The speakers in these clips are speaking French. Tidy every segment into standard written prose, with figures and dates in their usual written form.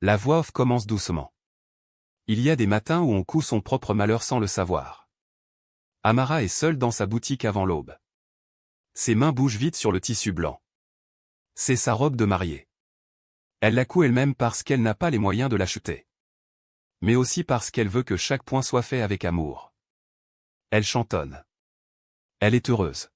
La voix off commence doucement. Il y a des matins où on coud son propre malheur sans le savoir. Amara est seule dans sa boutique avant l'aube. Ses mains bougent vite sur le tissu blanc. C'est sa robe de mariée. Elle la coud elle-même parce qu'elle n'a pas les moyens de l'acheter. Mais aussi parce qu'elle veut que chaque point soit fait avec amour. Elle chantonne. Elle est heureuse.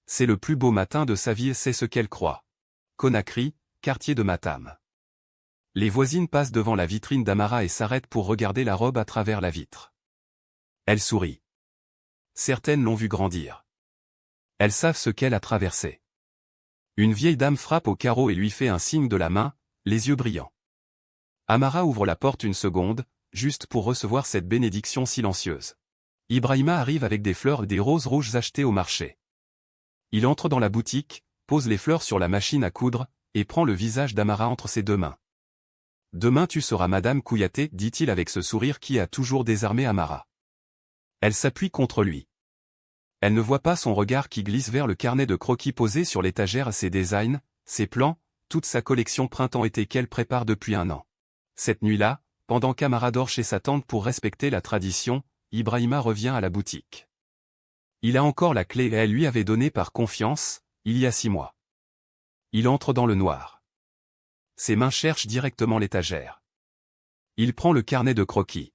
C'est le plus beau matin de sa vie et c'est ce qu'elle croit. Conakry, quartier de Matam. Les voisines passent devant la vitrine d'Amara et s'arrêtent pour regarder la robe à travers la vitre. Elle sourit. Certaines l'ont vue grandir. Elles savent ce qu'elle a traversé. Une vieille dame frappe au carreau et lui fait un signe de la main, les yeux brillants. Amara ouvre la porte une seconde, juste pour recevoir cette bénédiction silencieuse. Ibrahima arrive avec des fleurs et des roses rouges achetées au marché. Il entre dans la boutique, pose les fleurs sur la machine à coudre, et prend le visage d'Amara entre ses deux mains. « Demain tu seras Madame Kouyaté, dit-il avec ce sourire qui a toujours désarmé Amara. Elle s'appuie contre lui. Elle ne voit pas son regard qui glisse vers le carnet de croquis posé sur l'étagère, ses designs, ses plans, toute sa collection printemps-été qu'elle prépare depuis un an. Cette nuit-là, pendant qu'Amara dort chez sa tante pour respecter la tradition, Ibrahima revient à la boutique. Il a encore la clé et elle lui avait donné par confiance, il y a 6 mois. Il entre dans le noir. Ses mains cherchent directement l'étagère. Il prend le carnet de croquis.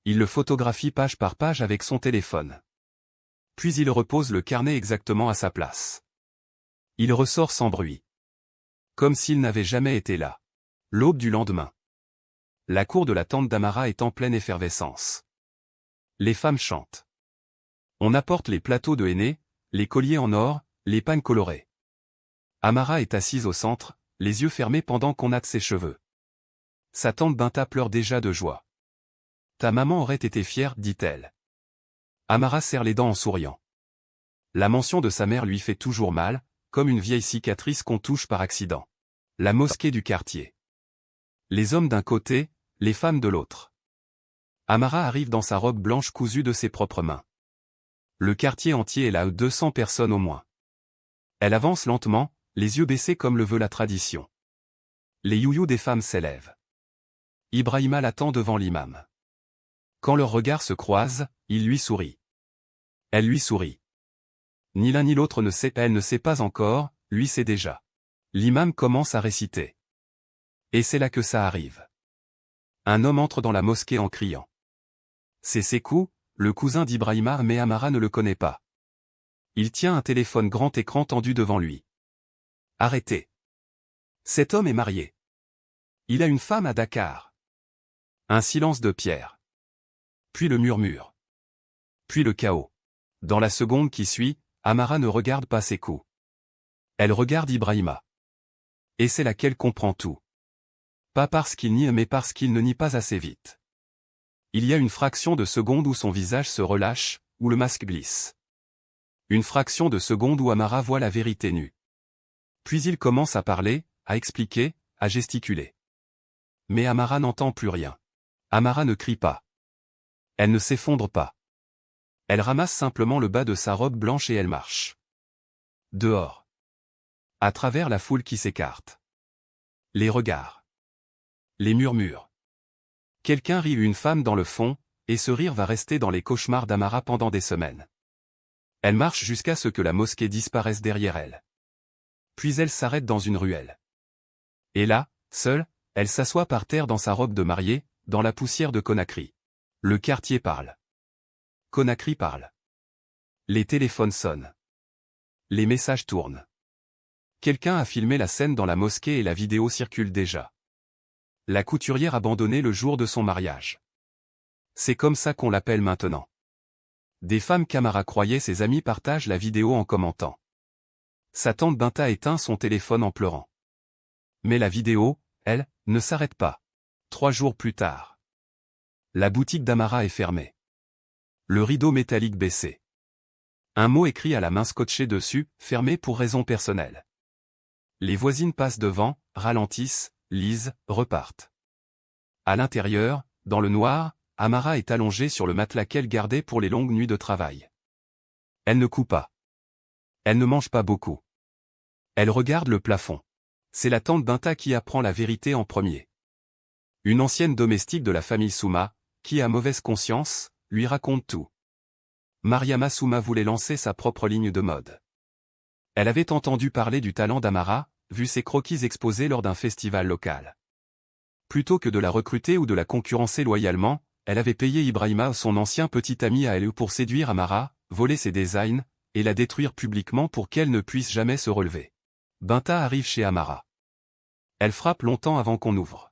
Il le photographie page par page avec son téléphone. Puis il repose le carnet exactement à sa place. Il ressort sans bruit. Comme s'il n'avait jamais été là. L'aube du lendemain. La cour de la tente d'Amara est en pleine effervescence. Les femmes chantent. On apporte les plateaux de henné, les colliers en or, les pagnes colorées. Amara est assise au centre, les yeux fermés pendant qu'on hâte ses cheveux. Sa tante Binta pleure déjà de joie. « Ta maman aurait été fière, dit-elle. » Amara serre les dents en souriant. La mention de sa mère lui fait toujours mal, comme une vieille cicatrice qu'on touche par accident. La mosquée du quartier. Les hommes d'un côté, les femmes de l'autre. Amara arrive dans sa robe blanche cousue de ses propres mains. Le quartier entier est là, 200 personnes au moins. Elle avance lentement, les yeux baissés comme le veut la tradition. Les youyous des femmes s'élèvent. Ibrahima l'attend devant l'imam. Quand leurs regards se croisent, il lui sourit. Elle lui sourit. Ni l'un ni l'autre ne sait, elle ne sait pas encore, lui sait déjà. L'imam commence à réciter. Et c'est là que ça arrive. Un homme entre dans la mosquée en criant. C'est Sekou, le cousin d'Ibrahima, mais Amara ne le connaît pas. Il tient un téléphone grand écran tendu devant lui. Arrêtez. Cet homme est marié. Il a une femme à Dakar. Un silence de pierre. Puis le murmure. Puis le chaos. Dans la seconde qui suit, Amara ne regarde pas Sekou. Elle regarde Ibrahima. Et c'est là qu'elle comprend tout. Pas parce qu'il nie mais parce qu'il ne nie pas assez vite. Il y a une fraction de seconde où son visage se relâche, où le masque glisse. Une fraction de seconde où Amara voit la vérité nue. Puis il commence à parler, à expliquer, à gesticuler. Mais Amara n'entend plus rien. Amara ne crie pas. Elle ne s'effondre pas. Elle ramasse simplement le bas de sa robe blanche et elle marche. Dehors. À travers la foule qui s'écarte. Les regards. Les murmures. Quelqu'un rit, une femme dans le fond, et ce rire va rester dans les cauchemars d'Amara pendant des semaines. Elle marche jusqu'à ce que la mosquée disparaisse derrière elle. Puis elle s'arrête dans une ruelle. Et là, seule, elle s'assoit par terre dans sa robe de mariée, dans la poussière de Conakry. Le quartier parle. Conakry parle. Les téléphones sonnent. Les messages tournent. Quelqu'un a filmé la scène dans la mosquée et la vidéo circule déjà. La couturière abandonnée le jour de son mariage. C'est comme ça qu'on l'appelle maintenant. Des femmes qu'Amara croyait ses amies partagent la vidéo en commentant. Sa tante Binta éteint son téléphone en pleurant. Mais la vidéo, elle, ne s'arrête pas. 3 jours plus tard. La boutique d'Amara est fermée. Le rideau métallique baissé. Un mot écrit à la main scotché dessus, fermé pour raison personnelle. Les voisines passent devant, ralentissent, lisent, repartent. À l'intérieur, dans le noir, Amara est allongée sur le matelas qu'elle gardait pour les longues nuits de travail. Elle ne coud pas. Elle ne mange pas beaucoup. Elle regarde le plafond. C'est la tante Binta qui apprend la vérité en premier. Une ancienne domestique de la famille Souma, qui a mauvaise conscience, lui raconte tout. Mariama Souma voulait lancer sa propre ligne de mode. Elle avait entendu parler du talent d'Amara, vu ses croquis exposés lors d'un festival local. Plutôt que de la recruter ou de la concurrencer loyalement, elle avait payé Ibrahima, son ancien petit ami à elle, pour séduire Amara, voler ses designs, et la détruire publiquement pour qu'elle ne puisse jamais se relever. Binta arrive chez Amara. Elle frappe longtemps avant qu'on ouvre.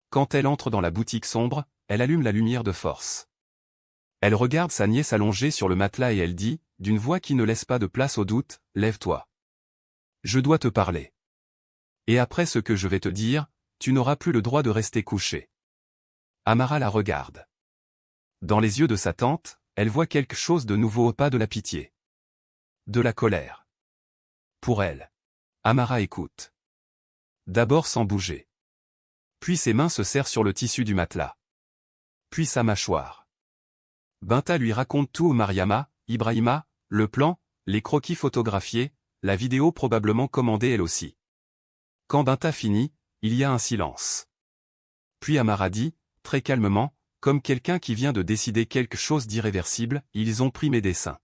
Quand elle entre dans la boutique sombre, elle allume la lumière de force. Elle regarde sa nièce allongée sur le matelas et elle dit, d'une voix qui ne laisse pas de place au doute, « Lève-toi. Je dois te parler. Et après ce que je vais te dire, tu n'auras plus le droit de rester couché. » Amara la regarde. Dans les yeux de sa tante, elle voit quelque chose de nouveau, pas de la pitié. De la colère. Pour elle. Amara écoute. D'abord sans bouger. Puis ses mains se serrent sur le tissu du matelas. Puis sa mâchoire. Binta lui raconte tout. Mariama, Ibrahima, le plan, les croquis photographiés, la vidéo probablement commandée elle aussi. Quand Binta finit, il y a un silence. Puis Amara dit, très calmement, comme quelqu'un qui vient de décider quelque chose d'irréversible, ils ont pris mes dessins.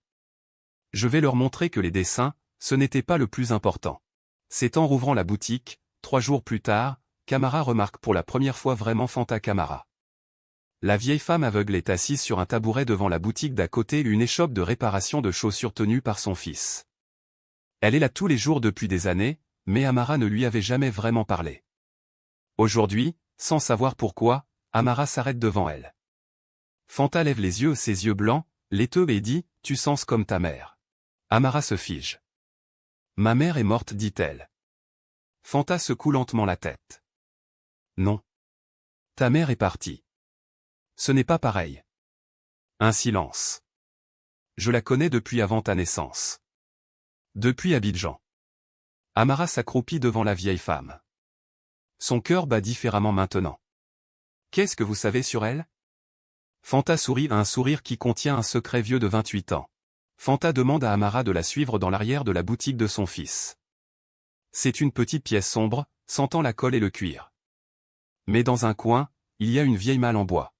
Je vais leur montrer que les dessins, ce n'était pas le plus important. C'est en rouvrant la boutique, 3 jours plus tard, qu'Amara remarque pour la première fois vraiment Fanta Camara. La vieille femme aveugle est assise sur un tabouret devant la boutique d'à côté, une échoppe de réparation de chaussures tenue par son fils. Elle est là tous les jours depuis des années, mais Amara ne lui avait jamais vraiment parlé. Aujourd'hui, sans savoir pourquoi, Amara s'arrête devant elle. Fanta lève les yeux, ses yeux blancs, laiteux, et dit, « Tu sens comme ta mère. » Amara se fige. « Ma mère est morte, dit-elle. » Fanta secoue lentement la tête. « Non. Ta mère est partie. Ce n'est pas pareil. » Un silence. « Je la connais depuis avant ta naissance. Depuis Abidjan. » Amara s'accroupit devant la vieille femme. Son cœur bat différemment maintenant. « Qu'est-ce que vous savez sur elle ?» Fanta sourit, un sourire qui contient un secret vieux de 28 ans. Fanta demande à Amara de la suivre dans l'arrière de la boutique de son fils. C'est une petite pièce sombre, sentant la colle et le cuir. Mais dans un coin, il y a une vieille malle en bois.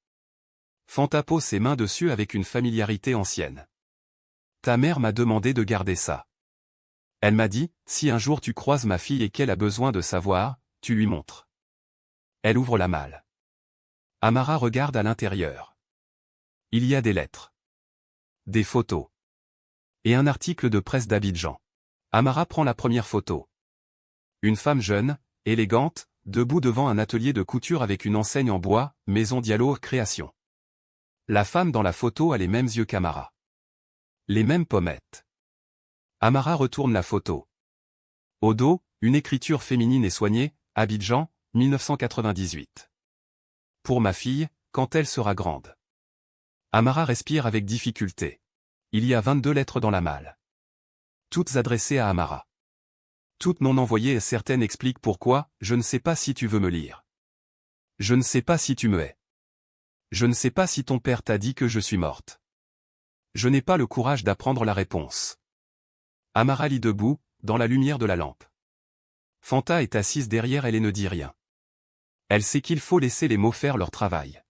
Fanta pose ses mains dessus avec une familiarité ancienne. « Ta mère m'a demandé de garder ça. Elle m'a dit, si un jour tu croises ma fille et qu'elle a besoin de savoir, tu lui montres. » Elle ouvre la malle. Amara regarde à l'intérieur. Il y a des lettres. Des photos. Et un article de presse d'Abidjan. Amara prend la première photo. Une femme jeune, élégante, debout devant un atelier de couture avec une enseigne en bois, Maison Diallo Création. La femme dans la photo a les mêmes yeux qu'Amara. Les mêmes pommettes. Amara retourne la photo. Au dos, une écriture féminine et soignée, Abidjan, 1998. Pour ma fille, quand elle sera grande. Amara respire avec difficulté. Il y a 22 lettres dans la malle. Toutes adressées à Amara. Toutes non envoyées, et certaines expliquent pourquoi, je ne sais pas si tu veux me lire. Je ne sais pas si tu me hais. Je ne sais pas si ton père t'a dit que je suis morte. Je n'ai pas le courage d'apprendre la réponse. Amara lit debout, dans la lumière de la lampe. Fanta est assise derrière elle et ne dit rien. Elle sait qu'il faut laisser les mots faire leur travail.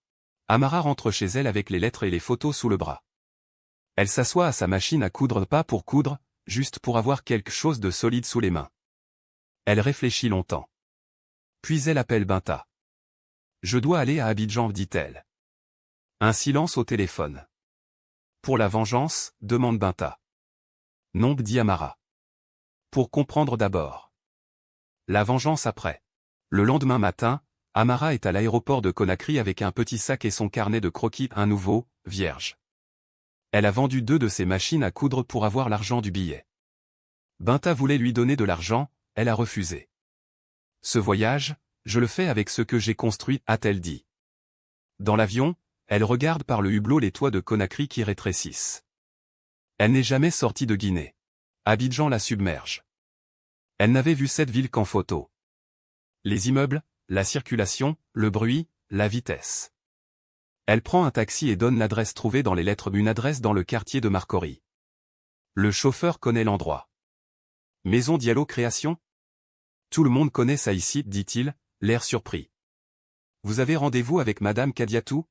Amara rentre chez elle avec les lettres et les photos sous le bras. Elle s'assoit à sa machine à coudre, pas pour coudre, juste pour avoir quelque chose de solide sous les mains. Elle réfléchit longtemps. Puis elle appelle Binta. « Je dois aller à Abidjan, dit-elle. » Un silence au téléphone. « Pour la vengeance ?» demande Binta. « Non, dit Amara. Pour comprendre d'abord. La vengeance après. » Le lendemain matin, Amara est à l'aéroport de Conakry avec un petit sac et son carnet de croquis, un nouveau, vierge. Elle a vendu 2 de ses machines à coudre pour avoir l'argent du billet. Binta voulait lui donner de l'argent, elle a refusé. « Ce voyage, je le fais avec ce que j'ai construit, a-t-elle dit. Dans l'avion, elle regarde par le hublot les toits de Conakry qui rétrécissent. Elle n'est jamais sortie de Guinée. Abidjan la submerge. Elle n'avait vu cette ville qu'en photo. Les immeubles, la circulation, le bruit, la vitesse. Elle prend un taxi et donne l'adresse trouvée dans les lettres, une adresse dans le quartier de Marcory. Le chauffeur connaît l'endroit. Maison Diallo Création ? Tout le monde connaît ça ici, dit-il, l'air surpris. Vous avez rendez-vous avec Madame Kadiatou?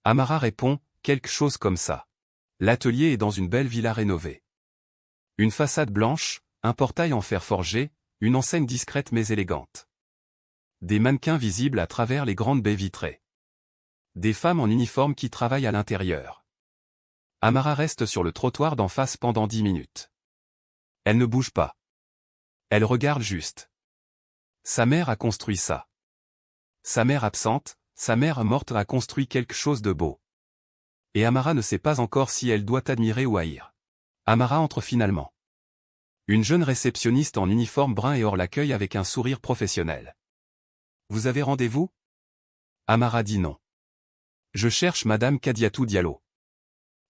Amara répond, quelque chose comme ça. L'atelier est dans une belle villa rénovée. Une façade blanche, un portail en fer forgé, une enseigne discrète mais élégante. Des mannequins visibles à travers les grandes baies vitrées. Des femmes en uniforme qui travaillent à l'intérieur. Amara reste sur le trottoir d'en face pendant 10 minutes. Elle ne bouge pas. Elle regarde juste. Sa mère a construit ça. Sa mère absente, sa mère morte a construit quelque chose de beau. Et Amara ne sait pas encore si elle doit admirer ou haïr. Amara entre finalement. Une jeune réceptionniste en uniforme brun et or l'accueille avec un sourire professionnel. Vous avez rendez-vous? Amara dit non. Je cherche Madame Kadiatou Diallo.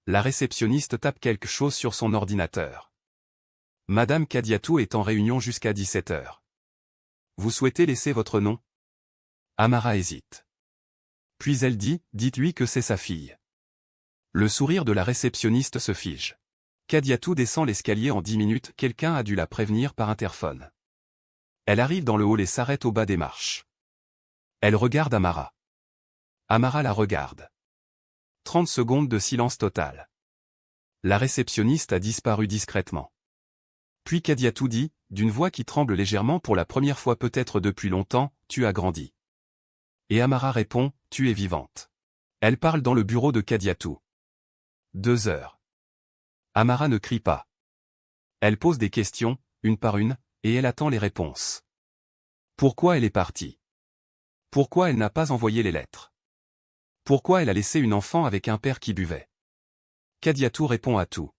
La réceptionniste tape quelque chose sur son ordinateur. Madame Kadiatou est en réunion jusqu'à 17h. Vous souhaitez laisser votre nom? Amara hésite. Puis elle dit, dites-lui que c'est sa fille. Le sourire de la réceptionniste se fige. Kadiatou descend l'escalier en 10 minutes, quelqu'un a dû la prévenir par interphone. Elle arrive dans le hall et s'arrête au bas des marches. Elle regarde Amara. Amara la regarde. 30 secondes de silence total. La réceptionniste a disparu discrètement. Puis Kadiatou dit, d'une voix qui tremble légèrement pour la première fois peut-être depuis longtemps, tu as grandi. Et Amara répond, tu es vivante. Elle parle dans le bureau de Kadiatou. 2 heures. Amara ne crie pas. Elle pose des questions, une par une, et elle attend les réponses. Pourquoi elle est partie? Pourquoi elle n'a pas envoyé les lettres? Pourquoi elle a laissé une enfant avec un père qui buvait? Kadiatou répond à tout.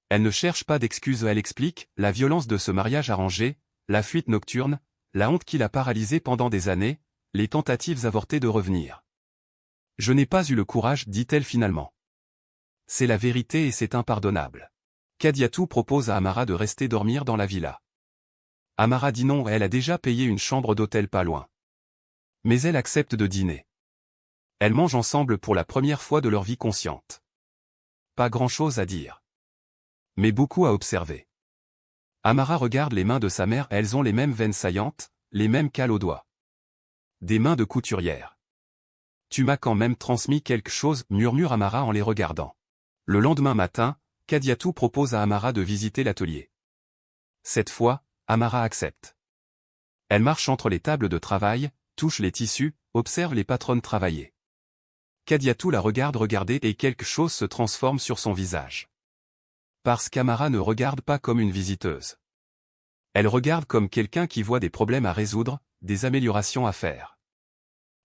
Elle ne cherche pas d'excuses, elle explique, la violence de ce mariage arrangé, la fuite nocturne, la honte qui l'a paralysée pendant des années, les tentatives avortées de revenir. Je n'ai pas eu le courage, dit-elle finalement. C'est la vérité et c'est impardonnable. Kadiatou propose à Amara de rester dormir dans la villa. Amara dit non, elle a déjà payé une chambre d'hôtel pas loin. Mais elle accepte de dîner. Elles mangent ensemble pour la première fois de leur vie consciente. Pas grand-chose à dire. Mais beaucoup à observer. Amara regarde les mains de sa mère, elles ont les mêmes veines saillantes, les mêmes cales aux doigts. Des mains de couturière. Tu m'as quand même transmis quelque chose, murmure Amara en les regardant. Le lendemain matin, Kadiatou propose à Amara de visiter l'atelier. Cette fois, Amara accepte. Elle marche entre les tables de travail, touche les tissus, observe les patronnes travailler. Kadiatou la regarde regarder et quelque chose se transforme sur son visage. Parce qu'Amara ne regarde pas comme une visiteuse. Elle regarde comme quelqu'un qui voit des problèmes à résoudre, des améliorations à faire.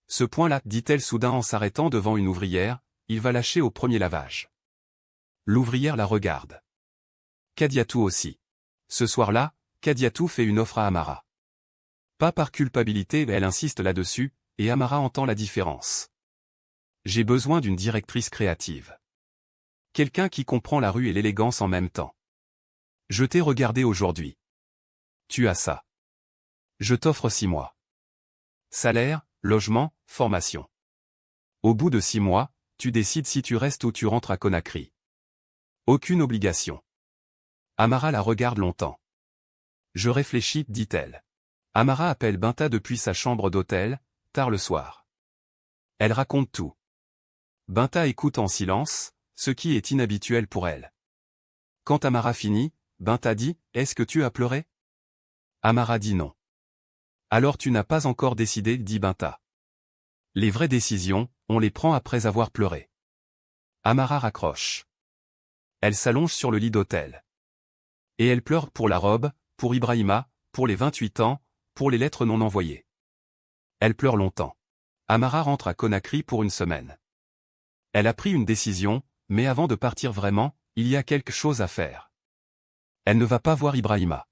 Ce point-là, dit-elle soudain en s'arrêtant devant une ouvrière, il va lâcher au premier lavage. L'ouvrière la regarde. Kadiatou aussi. Ce soir-là, Kadiatou fait une offre à Amara. Pas par culpabilité, elle insiste là-dessus, et Amara entend la différence. J'ai besoin d'une directrice créative. Quelqu'un qui comprend la rue et l'élégance en même temps. Je t'ai regardé aujourd'hui. Tu as ça. Je t'offre 6 mois. Salaire, logement, formation. Au bout de 6 mois, tu décides si tu restes ou tu rentres à Conakry. Aucune obligation. Amara la regarde longtemps. Je réfléchis, dit-elle. Amara appelle Binta depuis sa chambre d'hôtel, tard le soir. Elle raconte tout. Binta écoute en silence, ce qui est inhabituel pour elle. Quand Amara finit, Binta dit, « Est-ce que tu as pleuré ?» Amara dit non. « Alors tu n'as pas encore décidé, dit Binta. Les vraies décisions, on les prend après avoir pleuré. » Amara raccroche. Elle s'allonge sur le lit d'hôtel. Et elle pleure pour la robe, pour Ibrahima, pour les 28 ans, pour les lettres non envoyées. Elle pleure longtemps. Amara rentre à Conakry pour une semaine. Elle a pris une décision, mais avant de partir vraiment, il y a quelque chose à faire. Elle ne va pas voir Ibrahima.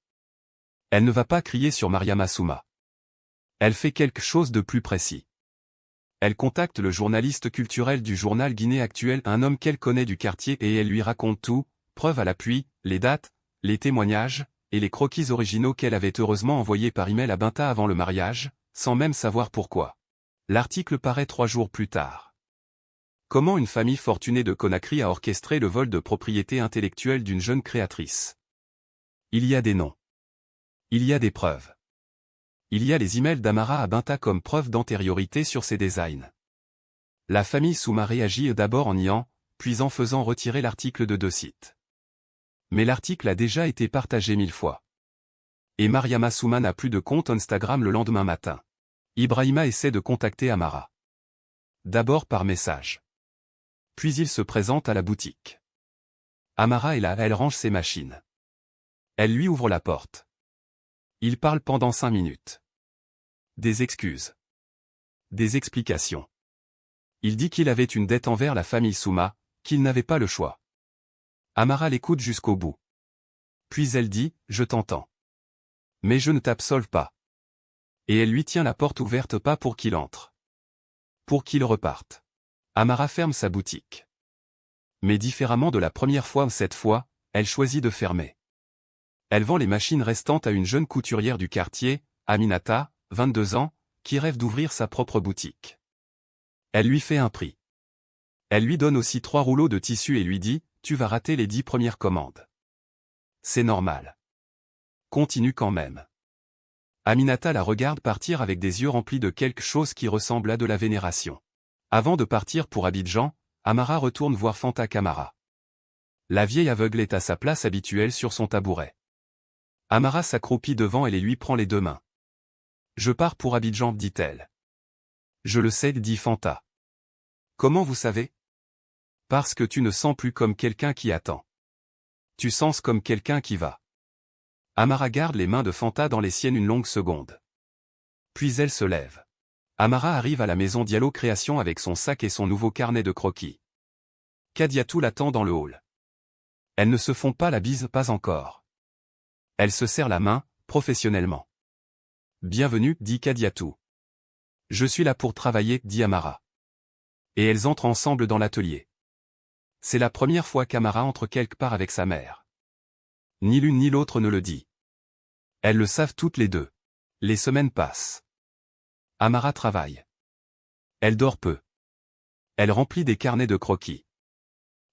Elle ne va pas crier sur Mariama Souma. Elle fait quelque chose de plus précis. Elle contacte le journaliste culturel du journal Guinée Actuel, un homme qu'elle connaît du quartier, et elle lui raconte tout, preuve à l'appui, les dates, les témoignages, et les croquis originaux qu'elle avait heureusement envoyés par email à Binta avant le mariage, sans même savoir pourquoi. L'article paraît 3 jours plus tard. Comment une famille fortunée de Conakry a orchestré le vol de propriété intellectuelle d'une jeune créatrice. Il y a des noms. Il y a des preuves. Il y a les emails d'Amara à Binta comme preuve d'antériorité sur ses designs. La famille Souma réagit d'abord en niant, puis en faisant retirer l'article de 2 sites. Mais l'article a déjà été partagé 1000 fois. Et Mariama Souma n'a plus de compte Instagram le lendemain matin. Ibrahima essaie de contacter Amara. D'abord par message. Puis il se présente à la boutique. Amara est là, elle range ses machines. Elle lui ouvre la porte. Il parle pendant 5 minutes. Des excuses. Des explications. Il dit qu'il avait une dette envers la famille Souma, qu'il n'avait pas le choix. Amara l'écoute jusqu'au bout. Puis elle dit, je t'entends. Mais je ne t'absolve pas. Et elle lui tient la porte ouverte pas pour qu'il entre. Pour qu'il reparte. Amara ferme sa boutique. Mais différemment de la première fois, cette fois, elle choisit de fermer. Elle vend les machines restantes à une jeune couturière du quartier, Aminata, 22 ans, qui rêve d'ouvrir sa propre boutique. Elle lui fait un prix. Elle lui donne aussi 3 rouleaux de tissu et lui dit, tu vas rater les 10 premières commandes. C'est normal. Continue quand même. Aminata la regarde partir avec des yeux remplis de quelque chose qui ressemble à de la vénération. Avant de partir pour Abidjan, Amara retourne voir Fanta Camara. La vieille aveugle est à sa place habituelle sur son tabouret. Amara s'accroupit devant elle et lui prend les 2 mains. Je pars pour Abidjan, dit-elle. Je le sais, dit Fanta. Comment vous savez? Parce que tu ne sens plus comme quelqu'un qui attend. Tu sens comme quelqu'un qui va. Amara garde les mains de Fanta dans les siennes une longue seconde. Puis elle se lève. Amara arrive à la maison Diallo Création avec son sac et son nouveau carnet de croquis. Kadiatou l'attend dans le hall. Elles ne se font pas la bise, pas encore. Elle se serre la main, professionnellement. Bienvenue, dit Kadiatou. Je suis là pour travailler, dit Amara. Et elles entrent ensemble dans l'atelier. C'est la première fois qu'Amara entre quelque part avec sa mère. Ni l'une ni l'autre ne le dit. Elles le savent toutes les deux. Les semaines passent. Amara travaille. Elle dort peu. Elle remplit des carnets de croquis.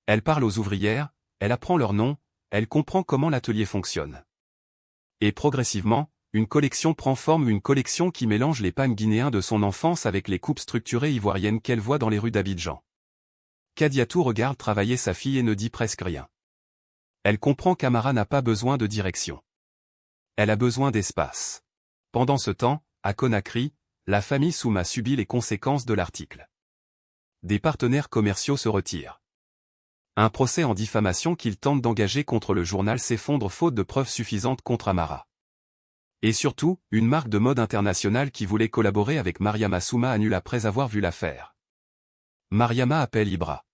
Elle parle aux ouvrières, elle apprend leur nom, elle comprend comment l'atelier fonctionne. Et progressivement, une collection prend forme, une collection qui mélange les pagnes guinéens de son enfance avec les coupes structurées ivoiriennes qu'elle voit dans les rues d'Abidjan. Kadiatou regarde travailler sa fille et ne dit presque rien. Elle comprend qu'Amara n'a pas besoin de direction. Elle a besoin d'espace. Pendant ce temps, à Conakry, la famille Souma subit les conséquences de l'article. Des partenaires commerciaux se retirent. Un procès en diffamation qu'ils tentent d'engager contre le journal s'effondre faute de preuves suffisantes contre Amara. Et surtout, une marque de mode internationale qui voulait collaborer avec Mariama Souma annule après avoir vu l'affaire. Mariama appelle Ibra.